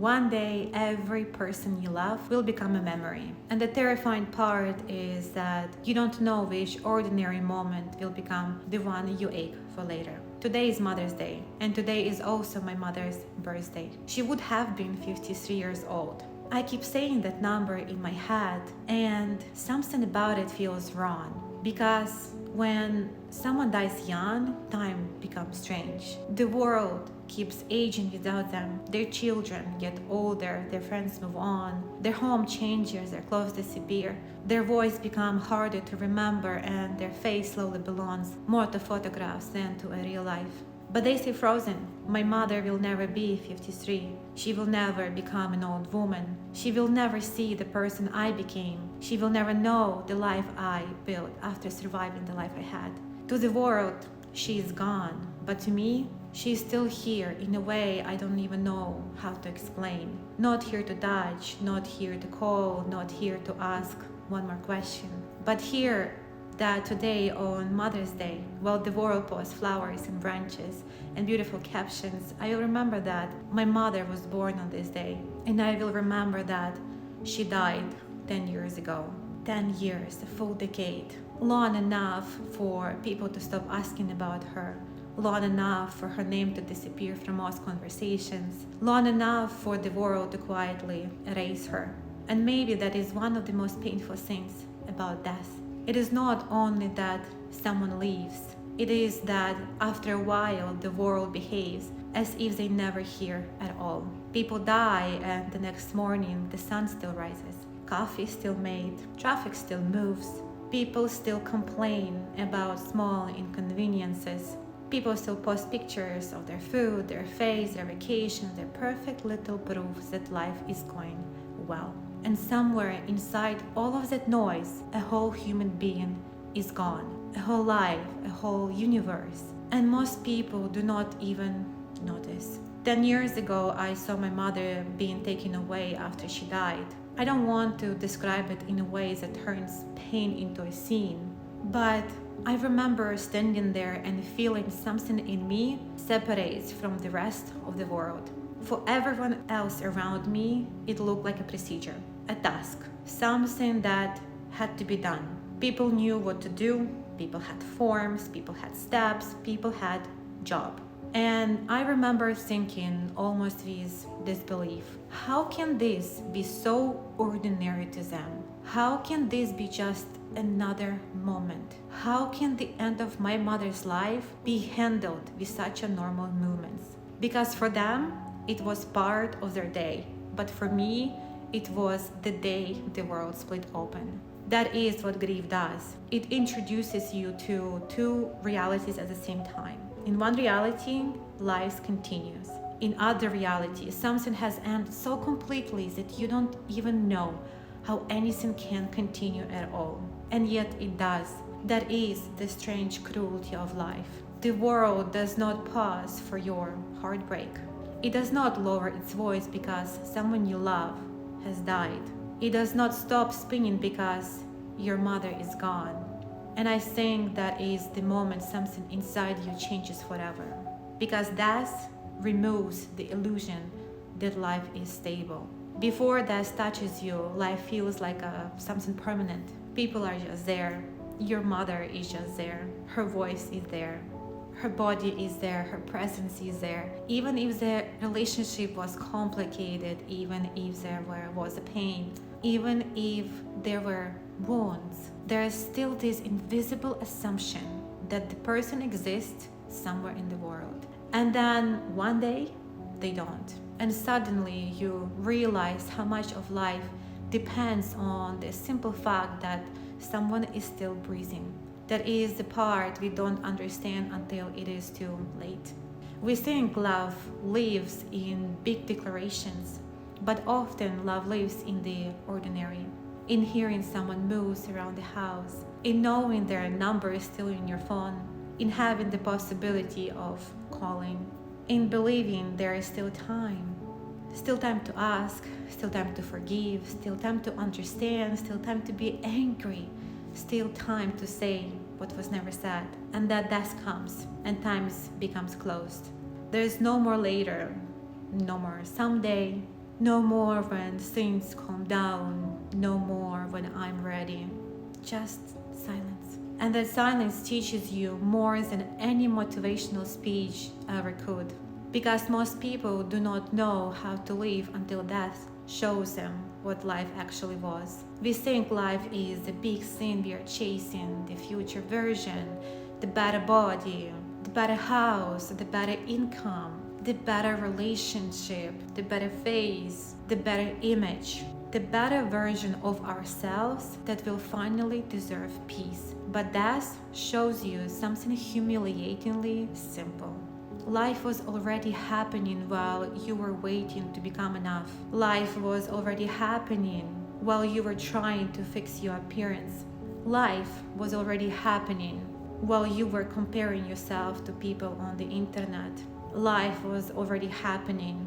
One day, every person you love will become a memory. And the terrifying part is that you don't know which ordinary moment will become the one you ache for later. Today is Mother's Day, and today is also my mother's birthday. She would have been 53 years old. I keep saying that number in my head, and something about it feels wrong. Because when someone dies young, time becomes strange. The world keeps aging without them. Their children get older, their friends move on, their home changes, their clothes disappear, their voice becomes harder to remember, and their face slowly belongs more to photographs than to a real life. But they stay frozen. My mother will never be 53. She will never become an old woman. She will never see the person I became. She will never know the life I built after surviving the life I had. To the world, she is gone. But to me, she is still here in a way I don't even know how to explain. Not here to judge, not here to call, not here to ask one more question. But here that today on Mother's Day, while the world posts flowers and branches and beautiful captions, I will remember that my mother was born on this day. And I will remember that she died 10 years ago. 10 years, a full decade. Long enough for people to stop asking about her. Long enough for her name to disappear from most conversations. Long enough for the world to quietly erase her. And maybe that is one of the most painful things about death. It is not only that someone leaves, it is that after a while the world behaves as if they never here at all. People die and the next morning the sun still rises, coffee is still made, traffic still moves, people still complain about small inconveniences. People still post pictures of their food, their face, their vacations, their perfect little proofs that life is going well. And somewhere inside all of that noise, a whole human being is gone. A whole life, a whole universe. And most people do not even notice. 10 years ago, I saw my mother being taken away after she died. I don't want to describe it in a way that turns pain into a scene, but I remember standing there and feeling something in me separates from the rest of the world. For everyone else around me, it looked like a procedure, a task, something that had to be done. People knew what to do, people had forms, people had steps, people had job. And I remember thinking almost with disbelief, how can this be so ordinary to them? How can this be just another moment? How can the end of my mother's life be handled with such a normal movements? Because for them, it was part of their day. But for me, it was the day the world split open. That is what grief does. It introduces you to two realities at the same time. In one reality, life continues. In other reality, something has ended so completely that you don't even know how anything can continue at all. And yet it does. That is the strange cruelty of life. The world does not pause for your heartbreak. It does not lower its voice because someone you love has died. It does not stop spinning because your mother is gone. And I think that is the moment something inside you changes forever. Because death removes the illusion that life is stable. Before death touches you, life feels like something permanent. People are just there. Your mother is just there. Her voice is there. Her body is there, her presence is there. Even if the relationship was complicated, even if there was a pain, even if there were wounds, there is still this invisible assumption that the person exists somewhere in the world. And then one day, they don't. And suddenly you realize how much of life depends on the simple fact that someone is still breathing. That is the part we don't understand until it is too late. We think love lives in big declarations, but often love lives in the ordinary. In hearing someone moves around the house, in knowing their number is still in your phone, in having the possibility of calling, in believing there is still time to ask, still time to forgive, still time to understand, still time to be angry, still time to say what was never said. And that death comes and time becomes closed. There is no more later, no more someday, No more when things calm down. No more when I'm ready. Just silence. And that silence teaches you more than any motivational speech ever could. Because most people do not know how to live until death shows them what life actually was. We think life is the big thing we are chasing, the future version, the better body, the better house, the better income, the better relationship, the better face, the better image, the better version of ourselves that will finally deserve peace. But death shows you something humiliatingly simple. Life was already happening while you were waiting to become enough. Life was already happening while you were trying to fix your appearance. Life was already happening while you were comparing yourself to people on the internet. Life was already happening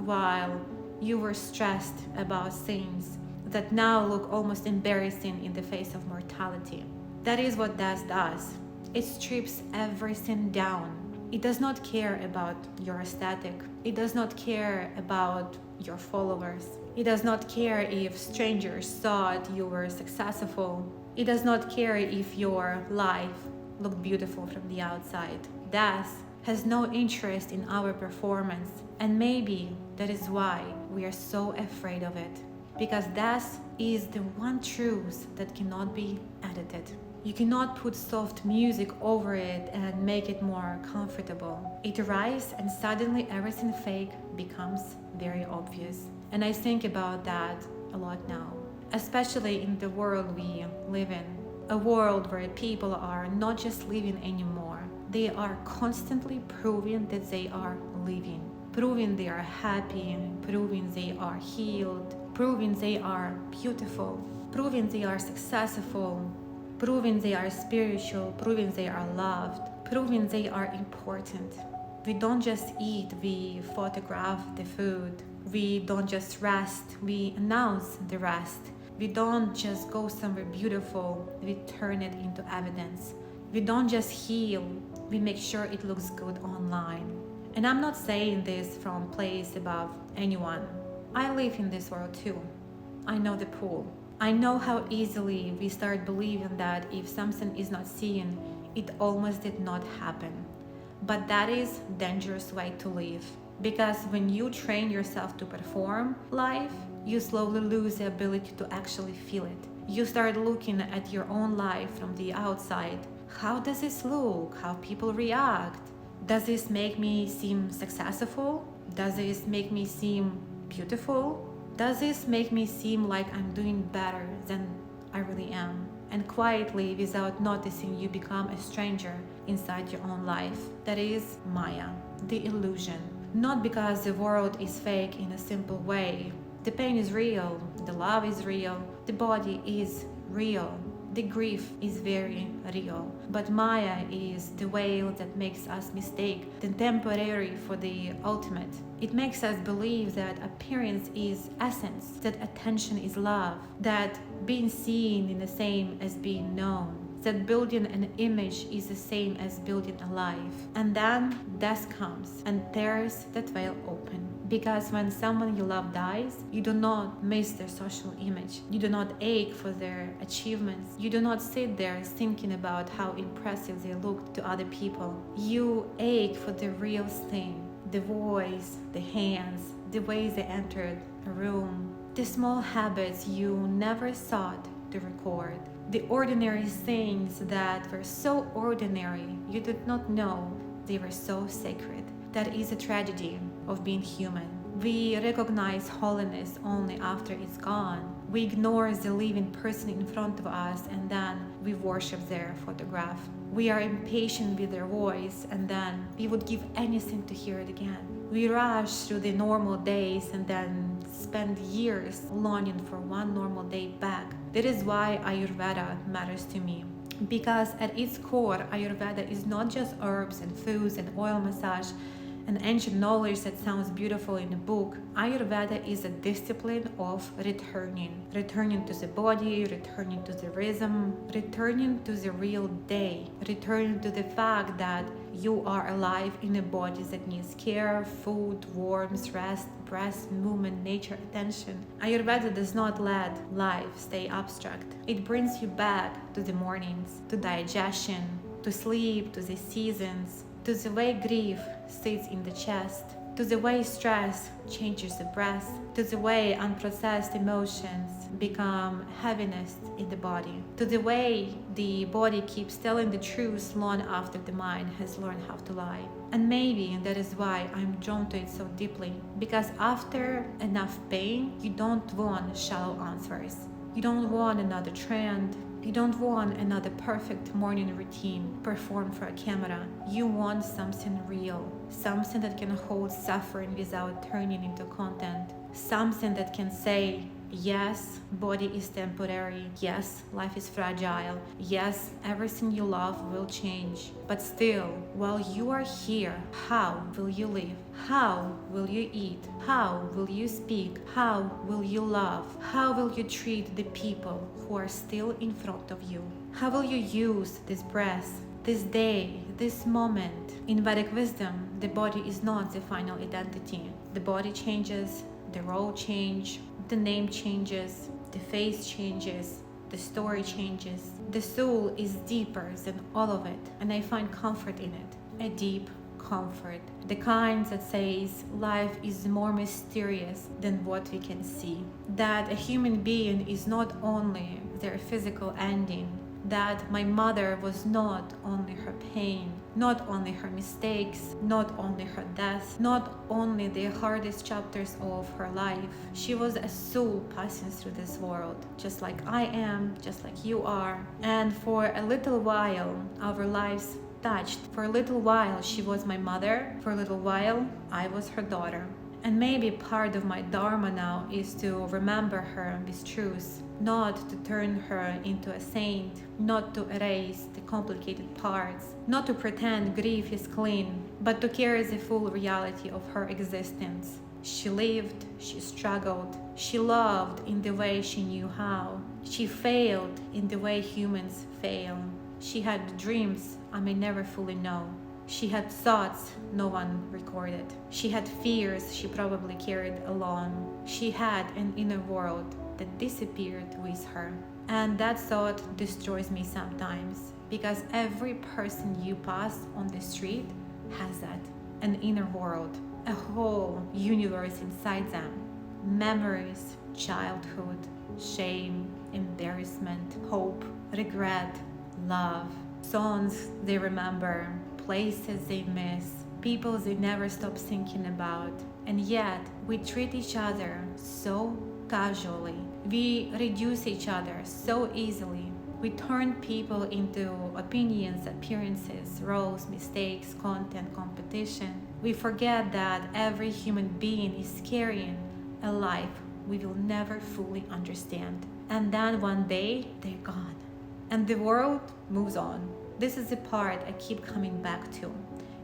while you were stressed about things that now look almost embarrassing in the face of mortality. That is what death does. It strips everything down. It does not care about your aesthetic. It does not care about your followers. It does not care if strangers thought you were successful. It does not care if your life looked beautiful from the outside. Death has no interest in our performance, and maybe that is why we are so afraid of it. Because death is the one truth that cannot be edited. You cannot put soft music over it and make it more comfortable. It arrives and suddenly everything fake becomes very obvious. And I think about that a lot now, especially in the world we live in. A world where people are not just living anymore. They are constantly proving that they are living, proving they are happy, proving they are healed, proving they are beautiful, proving they are successful, proving they are spiritual, proving they are loved, proving they are important. We don't just eat, we photograph the food. We don't just rest, we announce the rest. We don't just go somewhere beautiful, we turn it into evidence. We don't just heal, we make sure it looks good online. And I'm not saying this from a place above anyone. I live in this world too. I know the pool. I know how easily we start believing that if something is not seen, it almost did not happen. But that is a dangerous way to live. Because when you train yourself to perform life, you slowly lose the ability to actually feel it. You start looking at your own life from the outside. How does this look? How people react? Does this make me seem successful? Does this make me seem beautiful? Does this make me seem like I'm doing better than I really am? And quietly, without noticing, you become a stranger inside your own life. That is Maya, the illusion. Not because the world is fake in a simple way. The pain is real, the love is real, the body is real, the grief is very real. But Maya is the veil that makes us mistake the temporary for the ultimate. It makes us believe that appearance is essence, that attention is love, that being seen is the same as being known, that building an image is the same as building a life. And then death comes and tears that veil open. Because when someone you love dies, you do not miss their social image. You do not ache for their achievements. You do not sit there thinking about how impressive they look to other people. You ache for the real thing, the voice, the hands, the ways they entered a room, the small habits you never thought to record, the ordinary things that were so ordinary you did not know they were so sacred. That is a tragedy of being human. We recognize holiness only after it's gone. We ignore the living person in front of us and then we worship their photograph. We are impatient with their voice and then we would give anything to hear it again. We rush through the normal days and then spend years longing for one normal day back. That is why Ayurveda matters to me. Because at its core, Ayurveda is not just herbs and foods and oil massage and ancient knowledge that sounds beautiful in a book. Ayurveda is a discipline of returning to the body, returning to the rhythm, returning to the real day, returning to the fact that You are alive in a body that needs care, food, warmth, rest, breath, movement, nature, attention. Ayurveda does not let life stay abstract. It brings you back to the mornings, to digestion, to sleep, to the seasons, to the way grief sits in the chest, to the way stress changes the breath, to the way unprocessed emotions become heaviness in the body, to the way the body keeps telling the truth long after the mind has learned how to lie. And maybe that is why I'm drawn to it so deeply, because after enough pain, you don't want shallow answers. You don't want another trend. You don't want another perfect morning routine performed for a camera. You want something real, something that can hold suffering without turning into content, something that can say, yes, body is temporary, yes, life is fragile, yes, everything you love will change, but still, while you are here, how will you live? How will you eat? How will you speak? How will you love? How will you treat the people who are still in front of you? How will you use this breath, this day, this moment? In Vedic wisdom, the body is not the final identity. The body changes, the role changes, the name changes, the face changes, the story changes. The soul is deeper than all of it, and I find comfort in it, a deep comfort, the kind that says life is more mysterious than what we can see, that a human being is not only their physical ending, that my mother was not only her pain, not only her mistakes, not only her death, not only the hardest chapters of her life. She was a soul passing through this world, just like I am, just like you are. And for a little while, our lives touched. For a little while, she was my mother. For a little while, I was her daughter. And maybe part of my dharma now is to remember her with truth, not to turn her into a saint, not to erase the complicated parts, not to pretend grief is clean, but to carry the full reality of her existence. She lived, she struggled, she loved in the way she knew how. She failed in the way humans fail. She had dreams I may never fully know. She had thoughts no one recorded. She had fears she probably carried alone. She had an inner world that disappeared with her. And that thought destroys me sometimes, because every person you pass on the street has that, an inner world, a whole universe inside them. Memories, childhood, shame, embarrassment, hope, regret, love, songs they remember, places they miss, people they never stop thinking about. And yet, we treat each other so casually. We reduce each other so easily. We turn people into opinions, appearances, roles, mistakes, content, competition. We forget that every human being is carrying a life we will never fully understand. And then one day, they're gone. And the world moves on. This is the part I keep coming back to.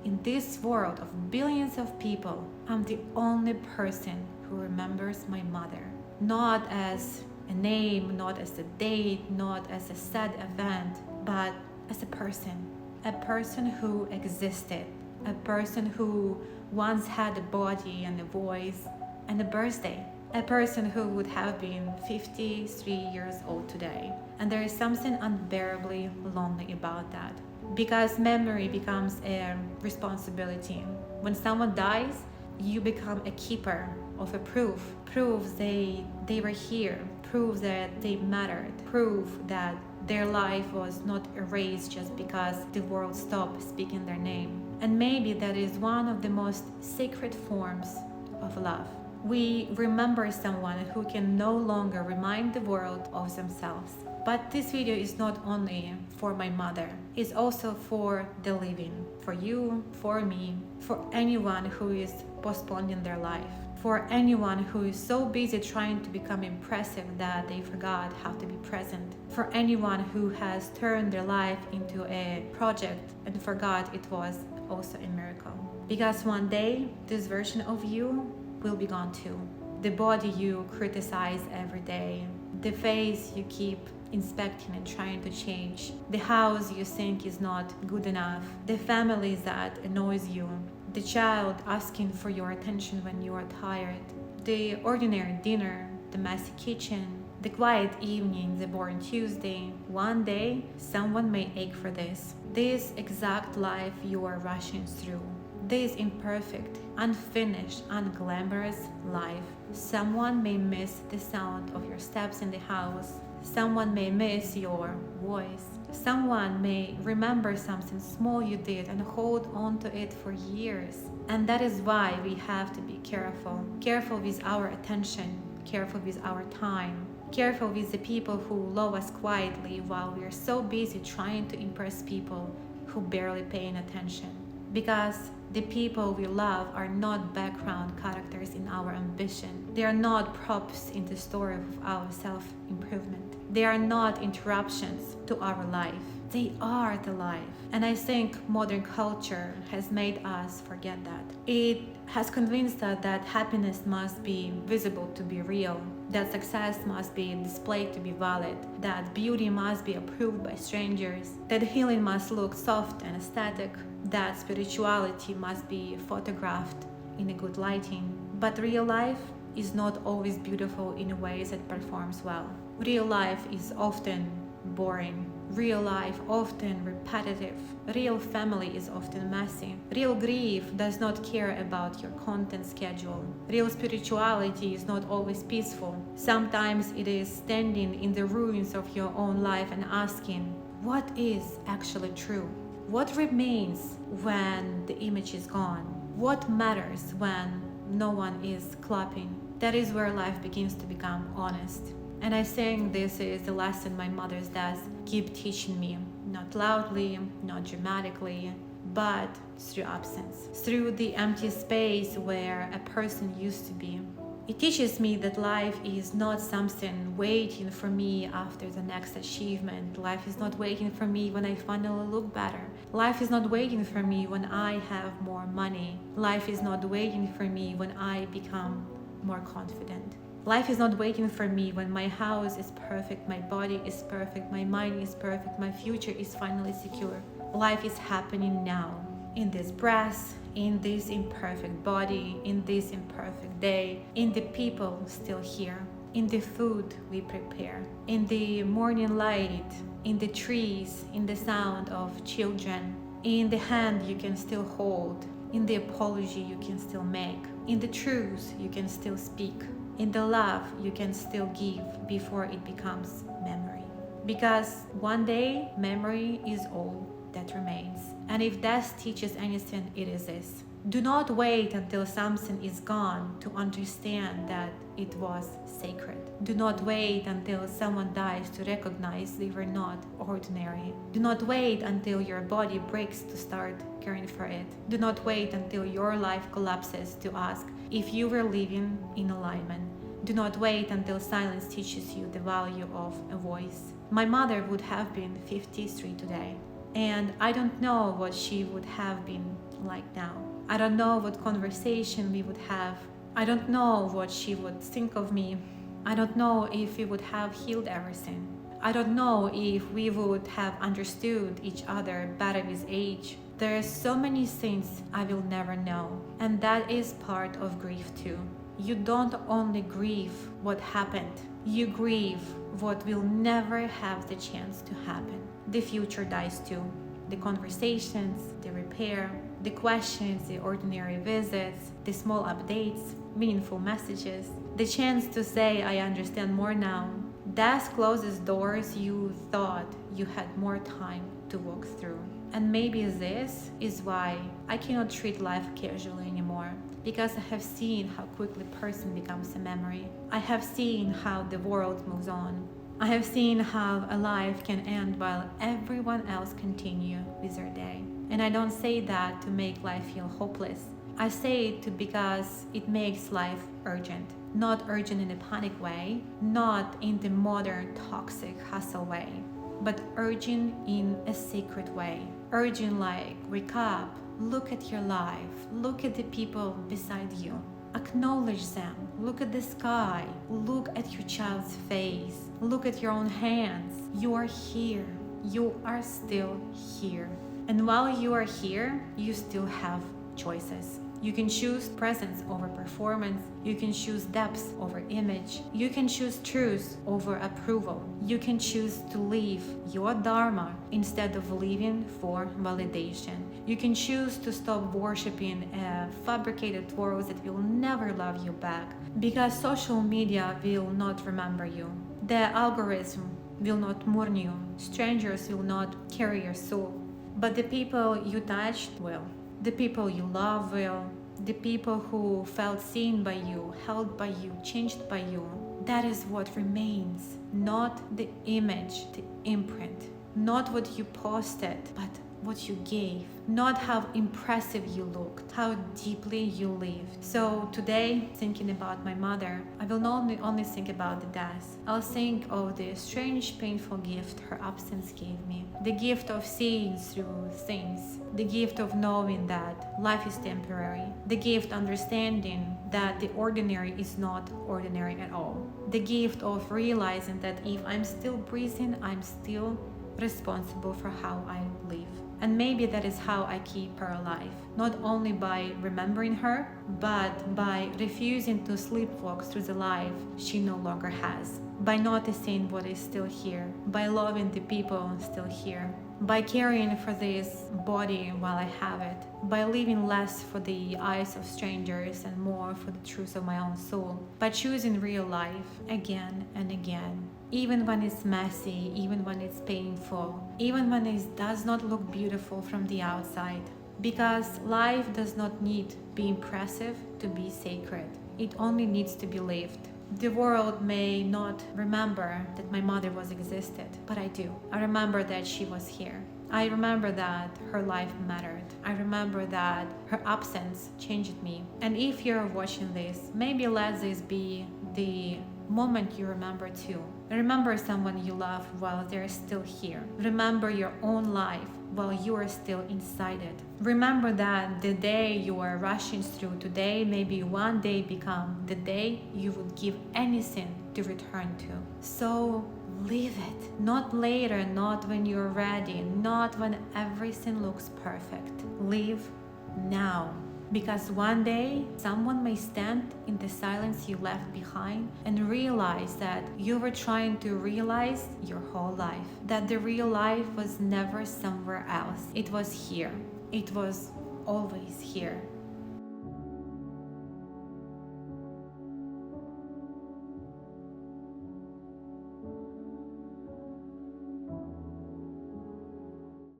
In this world of billions of people, I'm the only person who remembers my mother. Not as a name, not as a date, not as a sad event, but as a person who existed, a person who once had a body and a voice and a birthday, a person who would have been 53 years old today. And there is something unbearably lonely about that, because memory becomes a responsibility. When someone dies, you become a keeper of a proof they were here, proof that they mattered, proof that their life was not erased just because the world stopped speaking their name. And maybe that is one of the most sacred forms of love. We remember someone who can no longer remind the world of themselves. But this video is not only for my mother, it's also for the living, for you, for me, for anyone who is postponing their life, for anyone who is so busy trying to become impressive that they forgot how to be present, for anyone who has turned their life into a project and forgot it was also a miracle. Because one day, this version of you will be gone too. the body you criticize every day, the face you keep inspecting and trying to change, the house you think is not good enough, the family that annoys you, the child asking for your attention when you are tired, the ordinary dinner, the messy kitchen, the quiet evening, the boring Tuesday. One day, someone may ache for this exact life you are rushing through. This imperfect, unfinished, unglamorous life. Someone may miss the sound of your steps in the house. Someone may miss your voice. Someone may remember something small you did and hold on to it for years. And that is why we have to be careful. Careful with our attention, careful with our time, careful with the people who love us quietly while we are so busy trying to impress people who barely paying attention. Because the people we love are not background characters in our ambition. They are not props in the story of our self-improvement. They are not interruptions to our life. They are the life. And I think modern culture has made us forget that. It has convinced us that happiness must be visible to be real, that success must be displayed to be valid, that beauty must be approved by strangers, that healing must look soft and aesthetic, that spirituality must be photographed in a good lighting. But real life is not always beautiful in ways that performs well. Real life is often boring. Real life often repetitive. Real family is often messy. Real grief does not care about your content schedule. Real spirituality is not always peaceful. Sometimes it is standing in the ruins of your own life and asking, what is actually true? What remains when the image is gone? What matters when no one is clapping? That is where life begins to become honest. And I think this is the lesson my mother's dads keep teaching me, not loudly, not dramatically, but through absence, through the empty space where a person used to be. It teaches me that life is not something waiting for me after the next achievement. Life is not waiting for me when I finally look better. Life is not waiting for me when I have more money. Life is not waiting for me when I become more confident. Life is not waiting for me when my house is perfect, my body is perfect, my mind is perfect, my future is finally secure. Life is happening now, in this breath, in this imperfect body, in this imperfect day, in the people still here, in the food we prepare, in the morning light, in the trees, in the sound of children, in the hand you can still hold, in the apology you can still make, in the truth you can still speak, in the love you can still give before it becomes memory. Because one day, memory is all that remains. And if death teaches anything, it is this. Do not wait until something is gone to understand that it was sacred. Do not wait until someone dies to recognize they were not ordinary. Do not wait until your body breaks to start caring for it. Do not wait until your life collapses to ask if you were living in alignment. Do not wait until silence teaches you the value of a voice. My mother would have been 53 today, and I don't know what she would have been like now. I don't know what conversation we would have. I don't know what she would think of me. I don't know if we would have healed everything. I don't know if we would have understood each other better with age. There are so many things I will never know, and that is part of grief too. You don't only grieve what happened, you grieve what will never have the chance to happen. The future dies too. The conversations, the repair, the questions, the ordinary visits, the small updates, meaningful messages, the chance to say I understand more now. Death closes doors you thought you had more time to walk through. And maybe this is why I cannot treat life casually anymore, because I have seen how quickly a person becomes a memory. I have seen how the world moves on. I have seen how a life can end while everyone else continue with their day. And I don't say that to make life feel hopeless. I say it because it makes life urgent. Not urgent in a panic way, not in the modern toxic hustle way, but urgent in a sacred way. Urgent like, wake up, look at your life, look at the people beside you. Acknowledge them. Look at the sky. Look at your child's face. Look at your own hands. You are here. You are still here. And while you are here, you still have choices. You can choose presence over performance. You can choose depth over image. You can choose truth over approval. You can choose to live your dharma instead of living for validation. You can choose to stop worshiping a fabricated world that will never love you back, because social media will not remember you. The algorithm will not mourn you. Strangers will not carry your soul. But the people you touched will. The people you love will. The people who felt seen by you, held by you, changed by you. That is what remains. Not the image, the imprint. Not what you posted, but what you gave. Not how impressive you looked, how deeply you lived. So today, thinking about my mother, I will not only think about the death. I'll think of the strange, painful gift her absence gave me. The gift of seeing through things. The gift of knowing that life is temporary. The gift understanding that the ordinary is not ordinary at all. The gift of realizing that if I'm still breathing, I'm still responsible for how I live. And maybe that is how I keep her alive. Not only by remembering her, but by refusing to sleepwalk through the life she no longer has. By noticing what is still here. By loving the people still here. By caring for this body while I have it. By living less for the eyes of strangers and more for the truth of my own soul. By choosing real life again and again. Even when it's messy, even when it's painful, even when it does not look beautiful from the outside. Because life does not need to be impressive to be sacred. It only needs to be lived. The world may not remember that my mother was existed, but I do. I remember that she was here. I remember that her life mattered. I remember that her absence changed me. And if you're watching this, maybe let this be the moment you remember too. Remember someone you love while they're still here. Remember your own life while you are still inside it. Remember that the day you are rushing through today, maybe one day become the day you would give anything to return to. So live it. Not later, not when you're ready, not when everything looks perfect. Live now. Because one day, someone may stand in the silence you left behind and realize that you were trying to realize your whole life. That the real life was never somewhere else. It was here. It was always here.